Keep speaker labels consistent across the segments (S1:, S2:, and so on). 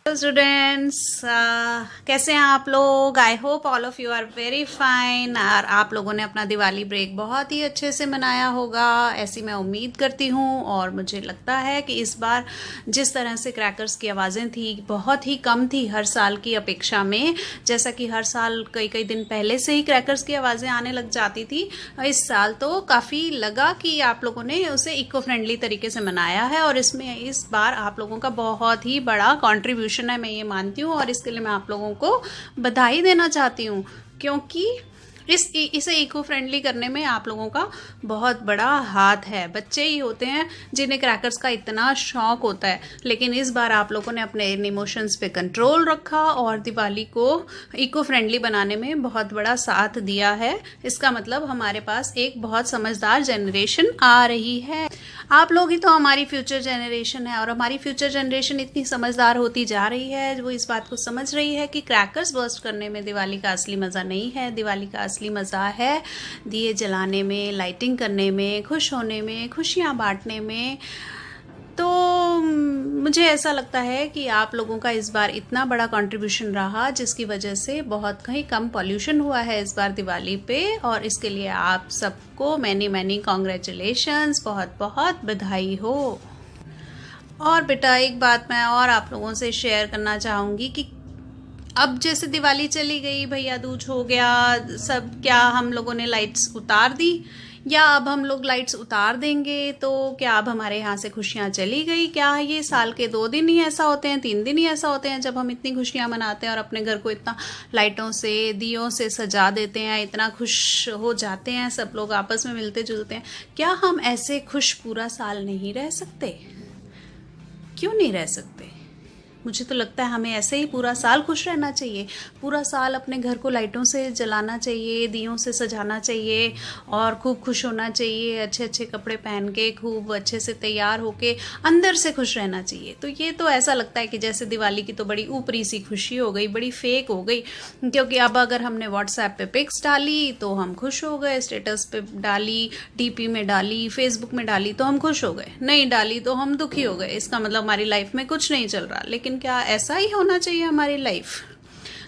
S1: Hello students, कैसे हैं आप लोग। I hope all of you are very fine. और आप लोगों ने अपना दिवाली ब्रेक बहुत ही अच्छे से मनाया होगा, ऐसी मैं उम्मीद करती हूँ। और मुझे लगता है कि इस बार जिस तरह से क्रैकर्स की आवाज़ें थी बहुत ही कम थी हर साल की अपेक्षा में। जैसा कि हर साल कई कई दिन पहले से ही क्रैकर्स की आवाज़ें आने लग जाती थी, इस साल तो काफ़ी लगा कि आप लोगों ने उसे इको फ्रेंडली तरीके से मनाया है। और इसमें इस बार आप लोगों का बहुत ही बड़ा कॉन्ट्रीब्यूशन है, मैं ये मानती हूँ। और इसके लिए मैं आप लोगों को बधाई देना चाहती हूँ, क्योंकि इसे इको फ्रेंडली करने में आप लोगों का बहुत बड़ा हाथ है। बच्चे ही होते हैं जिन्हें क्रैकर्स का इतना शौक होता है, लेकिन इस बार आप लोगों ने अपने इन इमोशंस पे कंट्रोल रखा और दिवाली को इको फ्रेंडली बनाने में बहुत बड़ा साथ दिया है। इसका मतलब हमारे पास एक बहुत समझदार जनरेशन आ रही है। आप लोग ही तो हमारी फ्यूचर जनरेशन है, और हमारी फ्यूचर जनरेशन इतनी समझदार होती जा रही है, वो इस बात को समझ रही है कि क्रैकर्स बर्स्ट करने में दिवाली का असली मज़ा नहीं है। दिवाली का असली मज़ा है दिए जलाने में, लाइटिंग करने में, खुश होने में, खुशियाँ बांटने में। तो मुझे ऐसा लगता है कि आप लोगों का इस बार इतना बड़ा कंट्रीब्यूशन रहा, जिसकी वजह से बहुत कहीं कम पॉल्यूशन हुआ है इस बार दिवाली पे। और इसके लिए आप सबको मैनी मैनी कॉन्ग्रेचुलेशंस, बहुत बहुत बधाई हो। और बेटा एक बात मैं और आप लोगों से शेयर करना चाहूँगी कि अब जैसे दिवाली चली गई, भैया दूज हो गया सब, क्या हम लोगों ने लाइट्स उतार दी, या अब हम लोग लाइट्स उतार देंगे? तो क्या अब हमारे यहाँ से खुशियाँ चली गई? क्या ये साल के 2 दिन ही ऐसा होते हैं, 3 दिन ही ऐसा होते हैं जब हम इतनी खुशियाँ मनाते हैं और अपने घर को इतना लाइटों से, दियों से सजा देते हैं, इतना खुश हो जाते हैं, सब लोग आपस में मिलते जुलते हैं? क्या हम ऐसे खुश पूरा साल नहीं रह सकते? क्यों नहीं रह सकते? मुझे तो लगता है हमें ऐसे ही पूरा साल खुश रहना चाहिए। पूरा साल अपने घर को लाइटों से जलाना चाहिए, दियों से सजाना चाहिए, और खूब खुश होना चाहिए, अच्छे अच्छे कपड़े पहन के खूब अच्छे से तैयार होके अंदर से खुश रहना चाहिए। तो ये तो ऐसा लगता है कि जैसे दिवाली की तो बड़ी ऊपरी सी खुशी हो गई, बड़ी फेक हो गई, क्योंकि अब अगर हमने व्हाट्सएप पे पिक्स डाली तो हम खुश हो गए, स्टेटस पे डाली, डीपी में डाली, फेसबुक में डाली तो हम खुश हो गए, नहीं डाली तो हम दुखी हो गए। इसका मतलब हमारी लाइफ में कुछ नहीं चल रहा। लेकिन क्या ऐसा ही होना चाहिए हमारी लाइफ?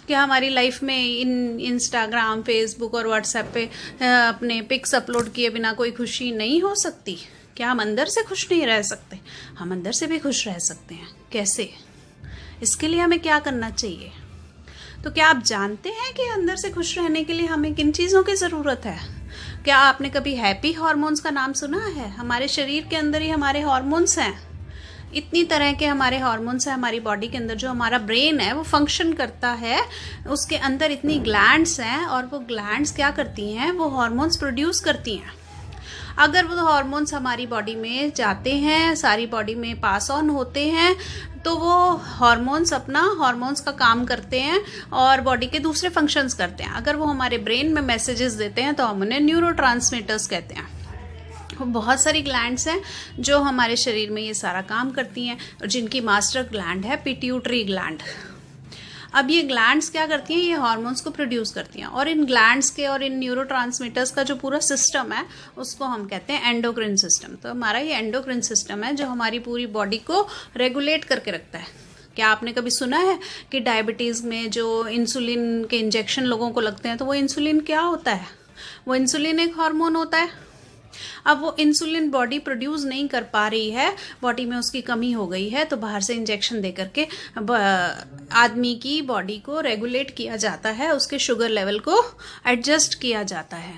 S1: क्या हमारी लाइफ में इंस्टाग्राम, फेसबुक और व्हाट्सएप पे अपने पिक्स अपलोड किए बिना कोई खुशी नहीं हो सकती? क्या हम अंदर से खुश नहीं रह सकते? हम अंदर से भी खुश रह सकते हैं। कैसे? इसके लिए हमें क्या करना चाहिए? तो क्या आप जानते हैं कि अंदर से खुश रहने के लिए हमें किन चीज़ों की ज़रूरत है? क्या आपने कभी हैप्पी हार्मोन्स का नाम सुना है? हमारे शरीर के अंदर ही हमारे हार्मोन्स हैं। इतनी तरह के हमारे हार्मोन्स हैं हमारी बॉडी के अंदर। जो हमारा ब्रेन है वो फंक्शन करता है, उसके अंदर इतनी ग्लैंड्स हैं, और वो ग्लैंड्स क्या करती हैं? वो हार्मोन्स प्रोड्यूस करती हैं। अगर वो हार्मोन्स हमारी बॉडी में जाते हैं, सारी बॉडी में पास ऑन होते हैं, तो वो हार्मोन्स का काम करते हैं और बॉडी के दूसरे फंक्शंस करते हैं। अगर वो हमारे ब्रेन में मैसेजेस देते हैं तो हम उन्हें न्यूरोट्रांसमीटर्स कहते हैं। बहुत सारी ग्लैंड्स हैं जो हमारे शरीर में ये सारा काम करती हैं, और जिनकी मास्टर ग्लैंड है पिट्यूटरी ग्लैंड। अब ये ग्लैंड्स क्या करती हैं? ये हार्मोन्स को प्रोड्यूस करती हैं, और इन ग्लैंड्स के और इन न्यूरोट्रांसमीटर्स का जो पूरा सिस्टम है उसको हम कहते हैं एंडोक्रिन सिस्टम। तो हमारा ये एंडोक्रिन सिस्टम है जो हमारी पूरी बॉडी को रेगुलेट करके रखता है। क्या आपने कभी सुना है कि डायबिटीज़ में जो इंसुलिन के इंजेक्शन लोगों को लगते हैं, तो वो इंसुलिन क्या होता है? वो इंसुलिन एक हार्मोन होता है। अब वो इंसुलिन बॉडी प्रोड्यूस नहीं कर पा रही है, बॉडी में उसकी कमी हो गई है, तो बाहर से इंजेक्शन दे करके आदमी की बॉडी को रेगुलेट किया जाता है, उसके शुगर लेवल को एडजस्ट किया जाता है।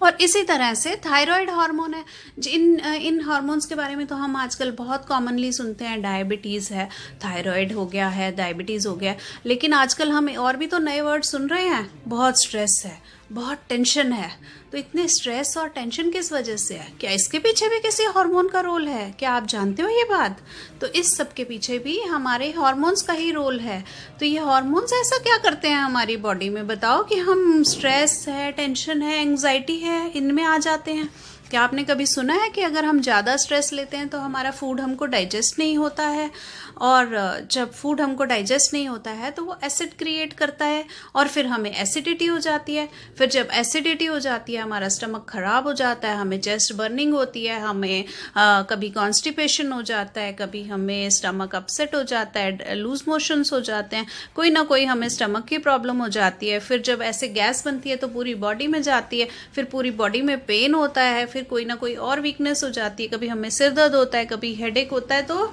S1: और इसी तरह से थायराइड हार्मोन है। इन हार्मोन्स के बारे में तो हम आजकल बहुत कॉमनली सुनते हैं, डायबिटीज़ है, थायराइड हो गया है, डायबिटीज़ हो गया है। लेकिन आजकल हम और भी तो नए वर्ड सुन रहे हैं। बहुत स्ट्रेस है, बहुत टेंशन है। तो इतने स्ट्रेस और टेंशन किस वजह से है? क्या इसके पीछे भी किसी हार्मोन का रोल है? क्या आप जानते हो ये बात? तो इस सब के पीछे भी हमारे हार्मोन्स का ही रोल है। तो ये हार्मोन्स ऐसा क्या करते हैं हमारी बॉडी में, बताओ, कि हम स्ट्रेस है, टेंशन है, एंग्जाइटी है, इनमें आ जाते हैं? क्या आपने कभी सुना है कि अगर हम ज़्यादा स्ट्रेस लेते हैं तो हमारा फूड हमको डाइजेस्ट नहीं होता है, और जब फूड हमको डाइजेस्ट नहीं होता है तो वो एसिड क्रिएट करता है और फिर हमें एसिडिटी हो जाती है। फिर जब एसिडिटी हो जाती है हमारा स्टमक ख़राब हो जाता है, हमें चेस्ट बर्निंग होती है, हमें कभी कॉन्स्टिपेशन हो जाता है, कभी हमें स्टमक अपसेट हो जाता है, लूज मोशंस हो जाते हैं, कोई ना कोई हमें स्टमक की प्रॉब्लम हो जाती है। फिर जब ऐसे गैस बनती है तो पूरी बॉडी में जाती है, फिर पूरी बॉडी में पेन होता है, फिर कोई ना कोई और वीकनेस हो जाती है, कभी हमें सिर दर्द होता है, कभी हेडेक होता है, तो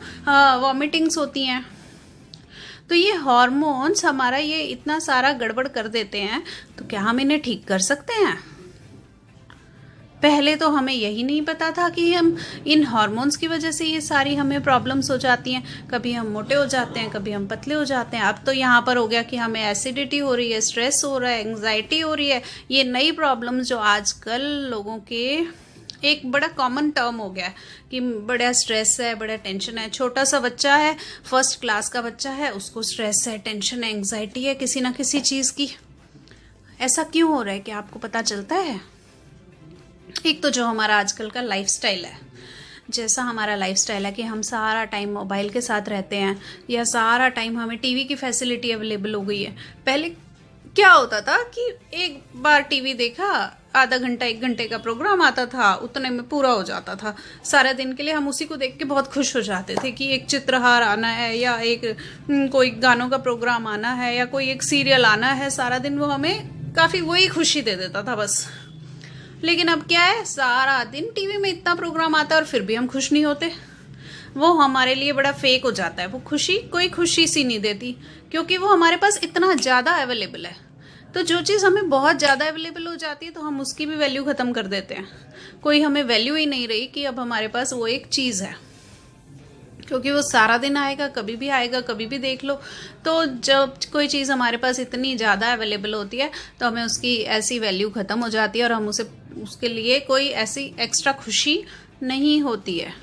S1: वॉमिटिंग्स होती हैं। तो ये हार्मोन्स हमारा ये इतना सारा गड़बड़ कर देते हैं, तो क्या हम इन्हें ठीक कर सकते हैं? पहले तो हमें यही नहीं पता था कि हम इन हार्मोन्स की वजह से ये सारी हमें प्रॉब्लम्स हो जाती हैं। कभी हम मोटे हो जाते हैं, कभी हम पतले हो जाते हैं। अब तो यहाँ पर हो गया कि हमें एसिडिटी हो रही है, स्ट्रेस हो रहा है, एंग्जाइटी हो रही है। ये नई प्रॉब्लम्स जो आजकल लोगों के एक बड़ा कॉमन टर्म हो गया कि बड़ा स्ट्रेस है, बड़ा टेंशन है। छोटा सा बच्चा है, फर्स्ट क्लास का बच्चा है, उसको स्ट्रेस है, टेंशन है, एंग्जाइटी है किसी ना किसी चीज़ की। ऐसा क्यों हो रहा है कि आपको पता चलता है? एक तो जो हमारा आजकल का लाइफस्टाइल है, जैसा हमारा लाइफस्टाइल है कि हम सारा टाइम मोबाइल के साथ रहते हैं, या सारा टाइम हमें टीवी की फैसिलिटी अवेलेबल हो गई है। पहले क्या होता था कि एक बार टीवी देखा, आधा घंटा 1 घंटे का प्रोग्राम आता था, उतने में पूरा हो जाता था। सारा दिन के लिए हम उसी को देख के बहुत खुश हो जाते थे कि एक चित्रहार आना है, या एक कोई गानों का प्रोग्राम आना है, या कोई एक सीरियल आना है। सारा दिन वो हमें काफ़ी वही खुशी दे देता था बस। लेकिन अब क्या है, सारा दिन टीवी में इतना प्रोग्राम आता है और फिर भी हम खुश नहीं होते। वो हमारे लिए बड़ा फेक हो जाता है। वो खुशी कोई खुशी सी नहीं देती, क्योंकि वो हमारे पास इतना ज़्यादा अवेलेबल है। तो जो चीज़ हमें बहुत ज़्यादा अवेलेबल हो जाती है तो हम उसकी भी वैल्यू ख़त्म कर देते हैं। कोई हमें वैल्यू ही नहीं रही कि अब हमारे पास वो एक चीज़ है, क्योंकि वो सारा दिन आएगा, कभी भी आएगा, कभी भी देख लो। तो जब कोई चीज़ हमारे पास इतनी ज़्यादा अवेलेबल होती है तो हमें उसकी ऐसी वैल्यू ख़त्म हो जाती है, और हम उसके लिए कोई ऐसी एक्स्ट्रा खुशी नहीं होती है।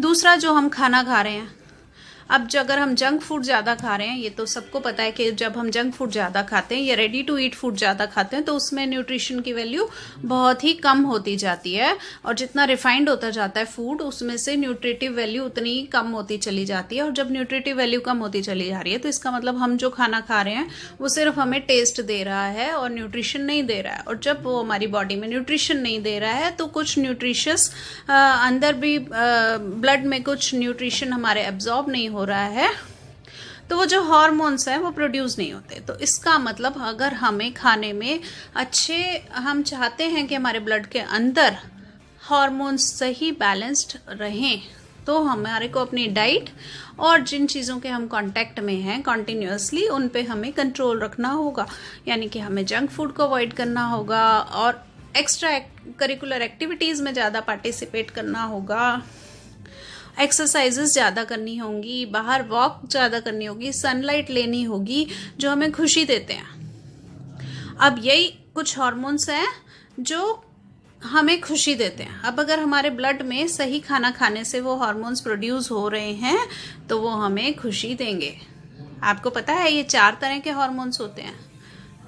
S1: दूसरा, जो हम खाना खा रहे हैं, अब जो अगर हम जंक फूड ज़्यादा खा रहे हैं, ये तो सबको पता है कि जब हम जंक फूड ज़्यादा खाते हैं या रेडी टू ईट फूड ज़्यादा खाते हैं तो उसमें न्यूट्रिशन की वैल्यू बहुत ही कम होती जाती है। और जितना रिफाइंड होता जाता है फूड, उसमें से न्यूट्रिटिव वैल्यू उतनी ही कम होती चली जाती है। और जब न्यूट्रिटिव वैल्यू कम होती चली जा रही है तो इसका मतलब हम जो खाना खा रहे हैं वो सिर्फ हमें टेस्ट दे रहा है और न्यूट्रिशन नहीं दे रहा है। और जब वो हमारी बॉडी में न्यूट्रिशन नहीं दे रहा है तो कुछ न्यूट्रिशियस अंदर भी ब्लड में कुछ न्यूट्रिशन हमारे एब्जॉर्ब नहीं हो रहा है, तो वो जो हार्मोन्स हैं वो प्रोड्यूस नहीं होते। तो इसका मतलब अगर हमें खाने में हम चाहते हैं कि हमारे ब्लड के अंदर हार्मोन्स सही बैलेंस्ड रहें, तो हमारे को अपनी डाइट और जिन चीज़ों के हम कांटेक्ट में हैं कॉन्टिन्यूसली, उन पे हमें कंट्रोल रखना होगा। यानी कि हमें जंक फूड को अवॉइड करना होगा और एक्स्ट्रा करिकुलर एक्टिविटीज़ में ज़्यादा पार्टिसिपेट करना होगा, एक्सरसाइजेस ज़्यादा करनी होंगी, बाहर वॉक ज़्यादा करनी होगी, सनलाइट लेनी होगी जो हमें खुशी देते हैं। अब यही कुछ हार्मोन्स हैं जो हमें खुशी देते हैं। अब अगर हमारे ब्लड में सही खाना खाने से वो हार्मोन्स प्रोड्यूस हो रहे हैं तो वो हमें खुशी देंगे। आपको पता है ये 4 तरह के हार्मोन्स होते हैं।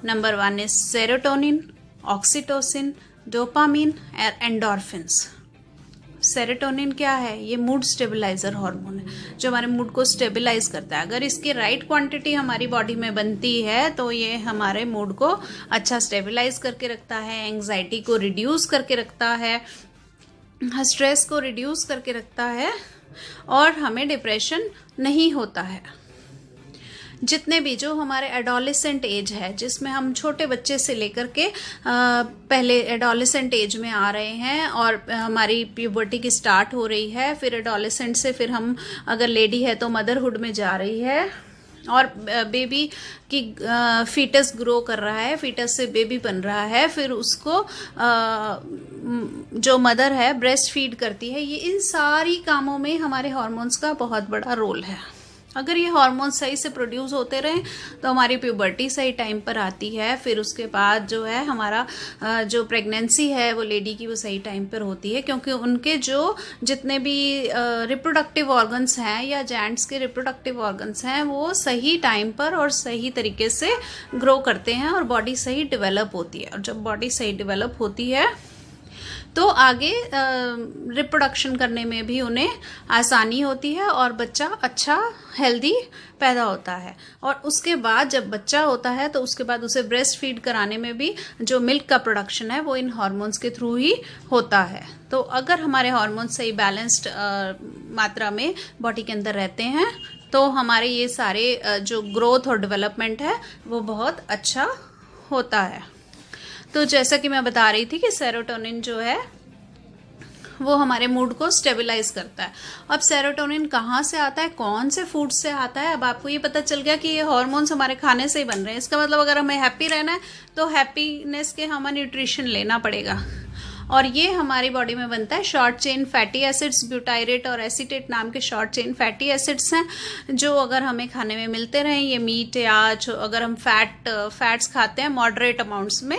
S1: Number 1 is serotonin, oxytocin, dopamine और एंडोर्फिन्स। सेरोटोनिन क्या है? ये मूड स्टेबलाइजर हार्मोन है जो हमारे मूड को स्टेबलाइज करता है। अगर इसकी राइट क्वांटिटी हमारी बॉडी में बनती है तो ये हमारे मूड को अच्छा स्टेबलाइज करके रखता है, एंग्जाइटी को रिड्यूस करके रखता है, स्ट्रेस को रिड्यूस करके रखता है, और हमें डिप्रेशन नहीं होता है। जितने भी जो हमारे एडोलेसेंट एज है, जिसमें हम छोटे बच्चे से लेकर के पहले एडोलेसेंट एज में आ रहे हैं और हमारी प्यूबर्टी की स्टार्ट हो रही है, फिर एडोलेसेंट से फिर हम अगर लेडी है तो मदरहुड में जा रही है, और बेबी की फीटस ग्रो कर रहा है, फीटस से बेबी बन रहा है, फिर उसको जो मदर है ब्रेस्ट फीड करती है। ये इन सारी कामों में हमारे हार्मोन्स का बहुत बड़ा रोल है। अगर ये हार्मोन्स सही से प्रोड्यूस होते रहें तो हमारी प्यूबर्टी सही टाइम पर आती है, फिर उसके बाद जो है हमारा जो प्रेगनेंसी है वो लेडी की वो सही टाइम पर होती है, क्योंकि उनके जो जितने भी रिप्रोडक्टिव ऑर्गन्स हैं या जेंट्स के रिप्रोडक्टिव ऑर्गन्स हैं वो सही टाइम पर और सही तरीके से ग्रो करते हैं और बॉडी सही डेवलप होती है। और जब बॉडी सही डेवलप होती है तो आगे रिप्रोडक्शन करने में भी उन्हें आसानी होती है और बच्चा अच्छा हेल्दी पैदा होता है। और उसके बाद जब बच्चा होता है तो उसके बाद उसे ब्रेस्ट फीड कराने में भी जो मिल्क का प्रोडक्शन है वो इन हार्मोन्स के थ्रू ही होता है। तो अगर हमारे हार्मोन्स सही बैलेंस्ड मात्रा में बॉडी के अंदर रहते हैं तो हमारे ये सारे जो ग्रोथ और डेवलपमेंट है वो बहुत अच्छा होता है। तो जैसा कि मैं बता रही थी कि सेरोटोनिन जो है वो हमारे मूड को स्टेबलाइज करता है। अब सेरोटोनिन कहाँ से आता है, कौन से फूड से आता है? अब आपको ये पता चल गया कि ये हार्मोन्स हमारे खाने से ही बन रहे हैं। इसका मतलब अगर हमें हैप्पी रहना है तो हैप्पीनेस के हमें न्यूट्रिशन लेना पड़ेगा। और ये हमारी बॉडी में बनता है short chain fatty acids, butyrate और एसीटेट नाम के शॉर्ट चेन फैटी एसिड्स हैं, जो अगर हमें खाने में मिलते रहें, ये मीट या अगर हम फैट्स खाते हैं मॉडरेट अमाउंट्स में,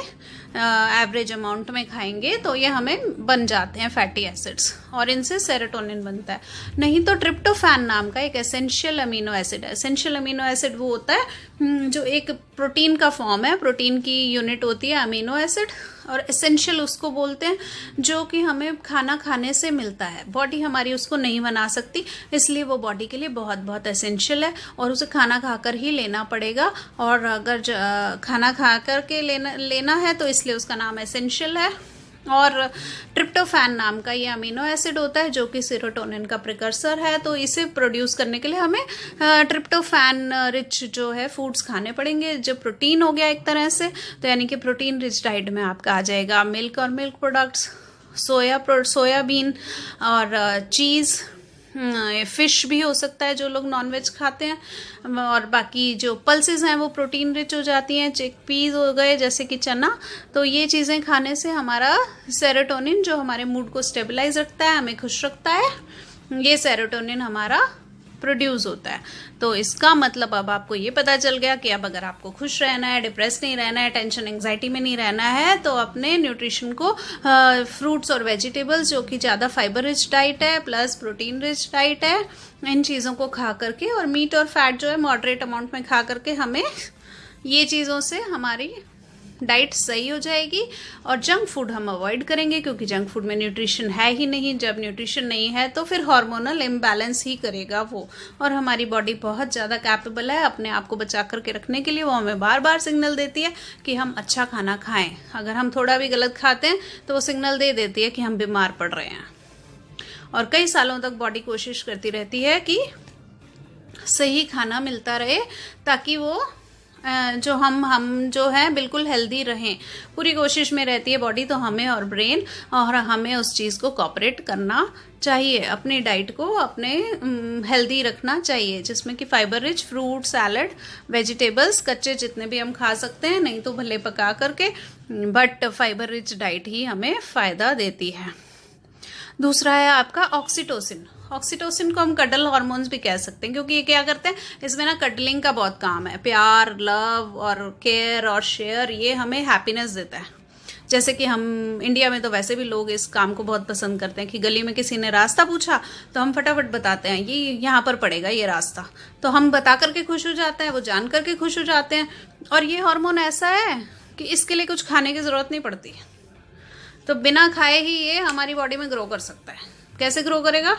S1: एवरेज अमाउंट में खाएंगे तो ये हमें बन जाते हैं फैटी एसिड्स और इनसे सेरोटोनिन बनता है। नहीं तो ट्रिप्टोफैन नाम का एक एसेंशियल अमीनो एसिड है। एसेंशियल अमीनो एसिड वो होता है जो एक प्रोटीन का फॉर्म है, प्रोटीन की यूनिट होती है अमीनो एसिड, और एसेंशियल उसको बोलते हैं जो कि हमें खाना खाने से मिलता है। बॉडी हमारी उसको नहीं बना सकती, इसलिए वो बॉडी के लिए बहुत बहुत एसेंशियल है और उसे खाना खाकर ही लेना पड़ेगा। और अगर खाना खा कर के लेना है तो इसलिए उसका नाम एसेंशियल है। और ट्रिप्टोफैन नाम का ये अमीनो एसिड होता है जो कि सेरोटोनिन का प्रिकर्सर है। तो इसे प्रोड्यूस करने के लिए हमें ट्रिप्टोफैन रिच जो है फूड्स खाने पड़ेंगे, जो प्रोटीन हो गया एक तरह से। तो यानी कि प्रोटीन रिच डाइट में आपका आ जाएगा मिल्क और मिल्क प्रोडक्ट्स, सोयाबीन और चीज़, फिश भी हो सकता है जो लोग नॉनवेज खाते हैं, और बाकी जो पल्सेस हैं वो प्रोटीन रिच हो जाती हैं, चिकपीस हो गए जैसे कि चना। तो ये चीज़ें खाने से हमारा सेरोटोनिन जो हमारे मूड को स्टेबलाइज रखता है, हमें खुश रखता है, ये सेरोटोनिन हमारा प्रोड्यूस होता है। तो इसका मतलब अब आपको ये पता चल गया कि अब अगर आपको खुश रहना है, डिप्रेस नहीं रहना है, टेंशन एंग्जाइटी में नहीं रहना है, तो अपने न्यूट्रिशन को फ्रूट्स और वेजिटेबल्स जो कि ज़्यादा फाइबर रिच डाइट है प्लस प्रोटीन रिच डाइट है, इन चीज़ों को खा करके, और मीट और फैट जो है मॉडरेट अमाउंट में खा करके हमें ये चीज़ों से हमारी डाइट सही हो जाएगी। और जंक फूड हम अवॉइड करेंगे क्योंकि जंक फूड में न्यूट्रिशन है ही नहीं। जब न्यूट्रिशन नहीं है तो फिर हार्मोनल इम्बैलेंस ही करेगा वो, और हमारी बॉडी बहुत ज़्यादा कैपेबल है अपने आप को बचा करके रखने के लिए। वो हमें बार बार सिग्नल देती है कि हम अच्छा खाना खाएं। अगर हम थोड़ा भी गलत खाते हैं तो वो सिग्नल दे देती है कि हम बीमार पड़ रहे हैं। और कई सालों तक बॉडी कोशिश करती रहती है कि सही खाना मिलता रहे ताकि वो जो हम जो है बिल्कुल हेल्दी रहें। पूरी कोशिश में रहती है बॉडी, तो हमें और ब्रेन और हमें उस चीज़ को कोऑपरेट करना चाहिए, अपनी डाइट को अपने हेल्दी रखना चाहिए, जिसमें कि fibre rich fruit, salad, vegetables कच्चे जितने भी हम खा सकते हैं, नहीं तो भले पका करके, बट फाइबर रिच डाइट ही हमें फ़ायदा देती है। दूसरा है आपका ऑक्सीटोसिन। ऑक्सीटोसिन को हम कडल हार्मोन्स भी कह सकते हैं क्योंकि ये क्या करते हैं, इसमें ना कडलिंग का बहुत काम है। प्यार, लव और केयर और शेयर, ये हमें हैप्पीनेस देता है। जैसे कि हम इंडिया में तो वैसे भी लोग इस काम को बहुत पसंद करते हैं कि गली में किसी ने रास्ता पूछा तो हम फटाफट बताते हैं ये यहाँ पर पड़ेगा ये रास्ता, तो हम बता करके खुश हो जाते हैं, वो जान करके खुश हो जाते हैं। और ये हार्मोन ऐसा है कि इसके लिए कुछ खाने की ज़रूरत नहीं पड़ती, तो बिना खाए ही ये हमारी बॉडी में ग्रो कर सकता है। कैसे ग्रो करेगा?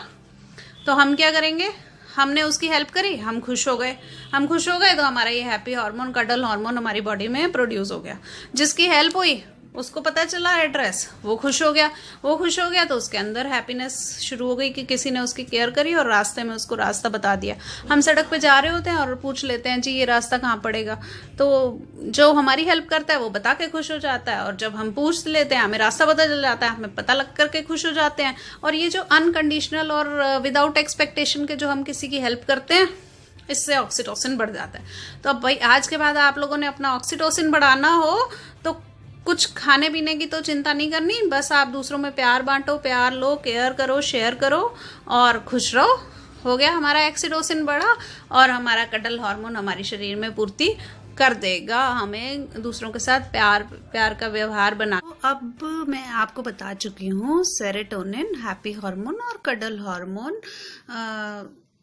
S1: तो हम क्या करेंगे, हमने उसकी हेल्प करी, हम खुश हो गए। हम खुश हो गए तो हमारा ये हैप्पी हार्मोन, कडल हार्मोन हमारी बॉडी में प्रोड्यूस हो गया। जिसकी हेल्प हुई उसको पता चला एड्रेस, वो खुश हो गया। वो खुश हो गया तो उसके अंदर हैप्पीनेस शुरू हो गई कि किसी ने उसकी केयर करी और रास्ते में उसको रास्ता बता दिया। हम सड़क पे जा रहे होते हैं और पूछ लेते हैं जी ये रास्ता कहाँ पड़ेगा, तो जो हमारी हेल्प करता है वो बता के खुश हो जाता है, और जब हम पूछ लेते हैं हमें रास्ता पता चल जाता है, हमें पता लग करके खुश हो जाते हैं। और ये जो अनकंडीशनल और विदाउट एक्सपेक्टेशन के जो हम किसी की हेल्प करते हैं, इससे ऑक्सीटोसिन बढ़ जाता है। तो अब भाई आज के बाद आप लोगों ने अपना ऑक्सीटोसिन बढ़ाना हो तो कुछ खाने पीने की तो चिंता नहीं करनी, बस आप दूसरों में प्यार बांटो, प्यार लो, केयर करो, शेयर करो और खुश रहो। हो गया हमारा ऑक्सीटोसिन बढ़ा और हमारा कडल हार्मोन हमारे शरीर में पूर्ति कर देगा हमें दूसरों के साथ प्यार का व्यवहार बना। अब मैं आपको बता चुकी हूँ सेरोटोनिन, हैप्पी हार्मोन और कडल हार्मोन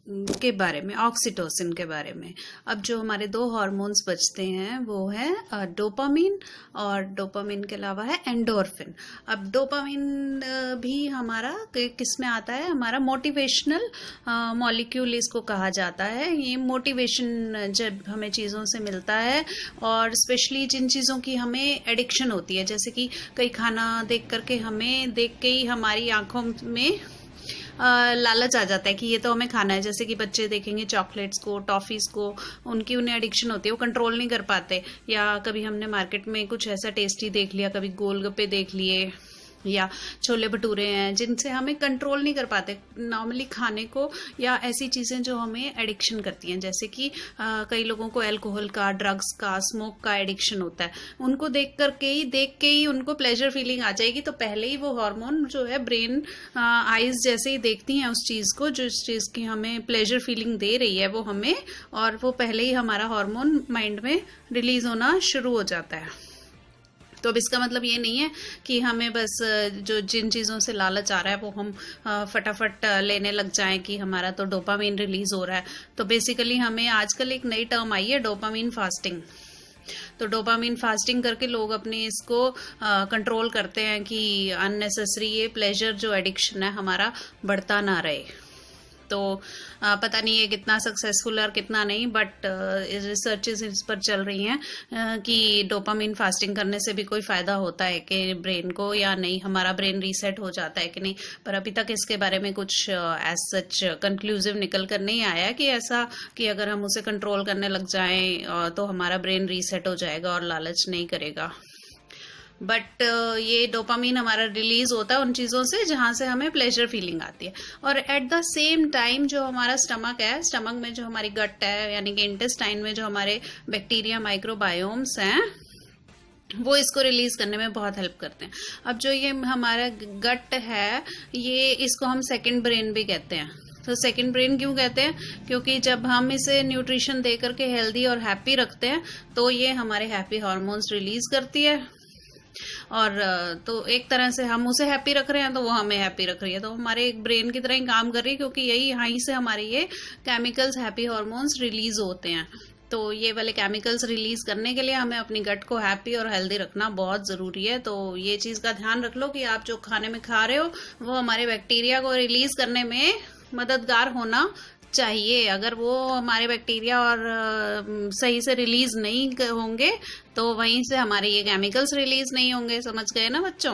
S1: के बारे में, ऑक्सीटोसिन के बारे में। अब जो हमारे दो हार्मोन्स बचते हैं वो है डोपामिन, और डोपामिन के अलावा है एंडोर्फिन। अब डोपामिन भी हमारा किस में आता है, हमारा मोटिवेशनल मॉलिक्यूल इसको कहा जाता है। ये मोटिवेशन जब हमें चीज़ों से मिलता है, और स्पेशली जिन चीज़ों की हमें एडिक्शन होती है, जैसे कि कई खाना देख करके हमें देख के ही हमारी आंखों में लालच आ जाता है कि ये तो हमें खाना है। जैसे कि बच्चे देखेंगे चॉकलेट्स को, टॉफीज को, उनकी उन्हें एडिक्शन होती है, वो कंट्रोल नहीं कर पाते। या कभी हमने मार्केट में कुछ ऐसा टेस्टी देख लिया, कभी गोलगप्पे देख लिए या छोले भटूरे हैं, जिनसे हमें कंट्रोल नहीं कर पाते नॉर्मली खाने को, या ऐसी चीज़ें जो हमें एडिक्शन करती हैं। जैसे कि कई लोगों को अल्कोहल का, ड्रग्स का, स्मोक का एडिक्शन होता है। उनको देख के ही उनको प्लेजर फीलिंग आ जाएगी, तो पहले ही वो हार्मोन जो है ब्रेन आइज जैसे ही देखती हैं उस चीज़ को, जो इस चीज़ की हमें प्लेजर फीलिंग दे रही है वो हमें, और वो पहले ही हमारा हार्मोन माइंड में रिलीज होना शुरू हो जाता है। तो अब इसका मतलब ये नहीं है कि हमें बस जो जिन चीज़ों से लालच आ रहा है वो हम फटाफट लेने लग जाएं कि हमारा तो डोपामीन रिलीज हो रहा है। तो बेसिकली हमें आजकल एक नई टर्म आई है, डोपामीन फास्टिंग। तो डोपामीन फास्टिंग करके लोग अपने इसको कंट्रोल करते हैं कि अननेसेसरी ये प्लेजर जो एडिक्शन है हमारा बढ़ता ना रहे। तो पता नहीं है कितना सक्सेसफुल और कितना नहीं, बट रिसर्चेस इस पर चल रही हैं कि डोपामिन फास्टिंग करने से भी कोई फ़ायदा होता है कि ब्रेन को, या नहीं, हमारा ब्रेन रीसेट हो जाता है कि नहीं। पर अभी तक इसके बारे में कुछ एज सच कंक्लूसिव निकल कर नहीं आया कि ऐसा कि अगर हम उसे कंट्रोल करने लग जाएं तो हमारा ब्रेन रीसेट हो जाएगा और लालच नहीं करेगा। बट ये डोपामीन हमारा रिलीज होता है उन चीज़ों से जहाँ से हमें प्लेजर फीलिंग आती है। और एट द सेम टाइम जो हमारा स्टमक है, स्टमक में जो हमारी गट है, यानी कि इंटेस्टाइन में जो हमारे बैक्टीरिया माइक्रोबायोम्स हैं, वो इसको रिलीज करने में बहुत हेल्प करते हैं। अब जो ये हमारा गट है, ये इसको हम सेकंड ब्रेन भी कहते हैं। तो सेकंड ब्रेन क्यों कहते हैं? क्योंकि जब हम इसे न्यूट्रिशन दे करके हेल्दी और हैप्पी रखते हैं तो ये हमारे हैप्पी हार्मोन्स रिलीज करती है, और तो एक तरह से हम उसे हैप्पी रख रहे हैं तो वो हमें हैप्पी रख रही है। तो हमारे एक ब्रेन की तरह ही काम कर रही है, क्योंकि यहीं से हमारे ये केमिकल्स, हैप्पी हार्मोन्स रिलीज होते हैं। तो ये वाले केमिकल्स रिलीज करने के लिए हमें अपनी गट को हैप्पी और हेल्दी रखना बहुत ज़रूरी है। तो ये चीज़ का ध्यान रख लो कि आप जो खाने में खा रहे हो वो हमारे बैक्टीरिया को रिलीज करने में मददगार होना चाहिए। अगर वो हमारे बैक्टीरिया और सही से रिलीज नहीं होंगे तो वहीं से हमारे ये केमिकल्स रिलीज नहीं होंगे। समझ गए ना बच्चों?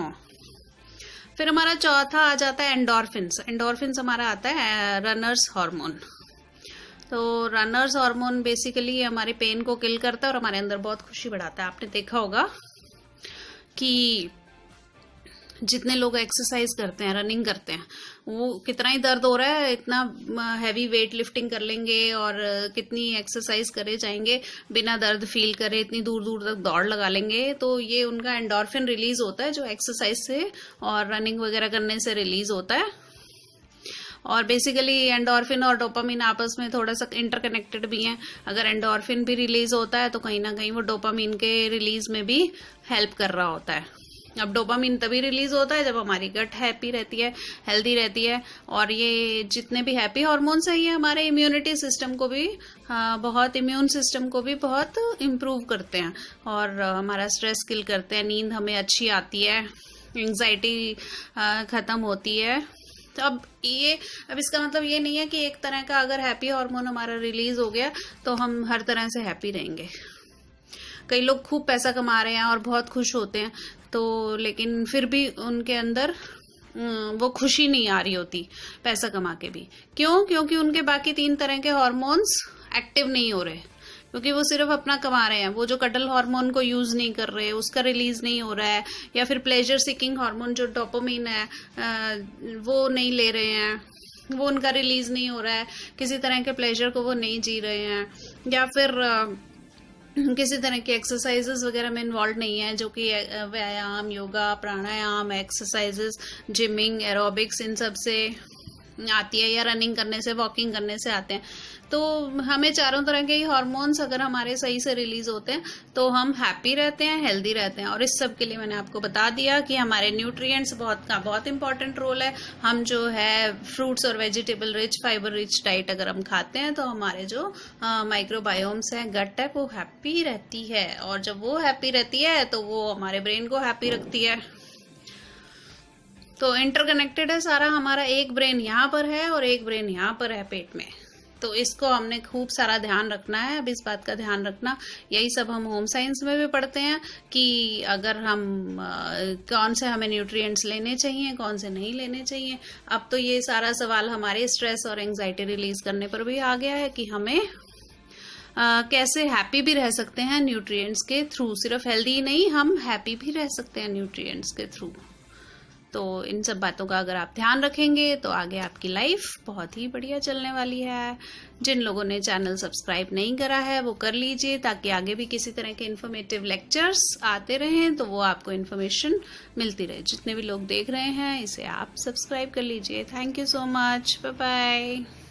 S1: फिर हमारा चौथा आ जाता है एंडोर्फिन्स। एंडोर्फिन्स हमारा आता है रनर्स हार्मोन। तो रनर्स हार्मोन बेसिकली हमारे पेन को किल करता है और हमारे अंदर बहुत खुशी बढ़ाता है। आपने देखा होगा कि जितने लोग एक्सरसाइज करते हैं, रनिंग करते हैं, वो कितना ही दर्द हो रहा है, इतना हैवी वेट लिफ्टिंग कर लेंगे और कितनी एक्सरसाइज करे जाएंगे बिना दर्द फील करे, इतनी दूर दूर तक दौड़ लगा लेंगे। तो ये उनका एंडोर्फिन रिलीज होता है जो एक्सरसाइज से और रनिंग वगैरह करने से रिलीज होता है। और बेसिकली एंडोर्फिन और डोपामिन आपस में थोड़ा सा इंटरकनेक्टेड भी हैं। अगर एंडोर्फिन भी रिलीज होता है तो कहीं ना कहीं वो डोपामिन के रिलीज में भी हेल्प कर रहा होता है। अब डोपामिन तभी रिलीज होता है जब हमारी गट हैप्पी रहती है, हेल्दी रहती है। और ये जितने भी हैप्पी हार्मोन्स हैं ये हमारे इम्यूनिटी सिस्टम को भी इम्यून सिस्टम को भी बहुत इम्प्रूव करते हैं और हमारा स्ट्रेस किल करते हैं। नींद हमें अच्छी आती है, एंग्जाइटी खत्म होती है। तो अब इसका मतलब ये नहीं है कि एक तरह का अगर हैप्पी हार्मोन हमारा रिलीज हो गया तो हम हर तरह से हैप्पी रहेंगे। कई लोग खूब पैसा कमा रहे हैं और बहुत खुश होते हैं, तो लेकिन फिर भी उनके अंदर वो खुशी नहीं आ रही होती पैसा कमा के भी। क्यों? क्योंकि उनके बाकी 3 तरह के हार्मोन्स एक्टिव नहीं हो रहे, क्योंकि वो सिर्फ अपना कमा रहे हैं। वो जो कटल हार्मोन को यूज नहीं कर रहे, उसका रिलीज नहीं हो रहा है, या फिर प्लेजर सीकिंग हार्मोन जो डोपामिन है वो नहीं ले रहे हैं, वो उनका रिलीज नहीं हो रहा है। किसी तरह के प्लेजर को वो नहीं जी रहे हैं, या फिर किसी तरह की एक्सरसाइजेस वगैरह में इन्वॉल्व नहीं है, जो कि व्यायाम, योगा, प्राणायाम, एक्सरसाइजेस, जिमिंग, एरोबिक्स, इन सब से आती है, या रनिंग करने से, वॉकिंग करने से आते हैं। तो हमें चारों तरह के हार्मोन्स अगर हमारे सही से रिलीज होते हैं तो हम हैप्पी रहते हैं, हेल्दी रहते हैं। और इस सब के लिए मैंने आपको बता दिया कि हमारे न्यूट्रिएंट्स बहुत इंपॉर्टेंट रोल है। हम जो है फ्रूट्स और vegetable rich, fibre rich diet अगर हम खाते हैं तो हमारे जो माइक्रोबायोम्स है, गट है, वो हैप्पी रहती है। और जब वो हैप्पी रहती है तो वो हमारे ब्रेन को हैप्पी रखती है। तो इंटरकनेक्टेड है सारा हमारा। एक ब्रेन यहाँ पर है और एक ब्रेन यहाँ पर है पेट में। तो इसको हमने खूब सारा ध्यान रखना है। अब इस बात का ध्यान रखना, यही सब हम होम साइंस में भी पढ़ते हैं कि अगर हम कौन से हमें न्यूट्रिएंट्स लेने चाहिए, कौन से नहीं लेने चाहिए। अब तो ये सारा सवाल हमारे स्ट्रेस और एंजाइटी रिलीज करने पर भी आ गया है कि हमें कैसे हैप्पी भी रह सकते हैं न्यूट्रिएंट्स के थ्रू। सिर्फ हेल्दी ही नहीं, हम हैप्पी भी रह सकते हैं न्यूट्रिएंट्स के थ्रू। तो इन सब बातों का अगर आप ध्यान रखेंगे तो आगे आपकी लाइफ बहुत ही बढ़िया चलने वाली है। जिन लोगों ने चैनल सब्सक्राइब नहीं करा है वो कर लीजिए, ताकि आगे भी किसी तरह के इन्फॉर्मेटिव लेक्चर्स आते रहें तो वो आपको इन्फॉर्मेशन मिलती रहे। जितने भी लोग देख रहे हैं इसे आप सब्सक्राइब कर लीजिए। Thank you so much, bye bye.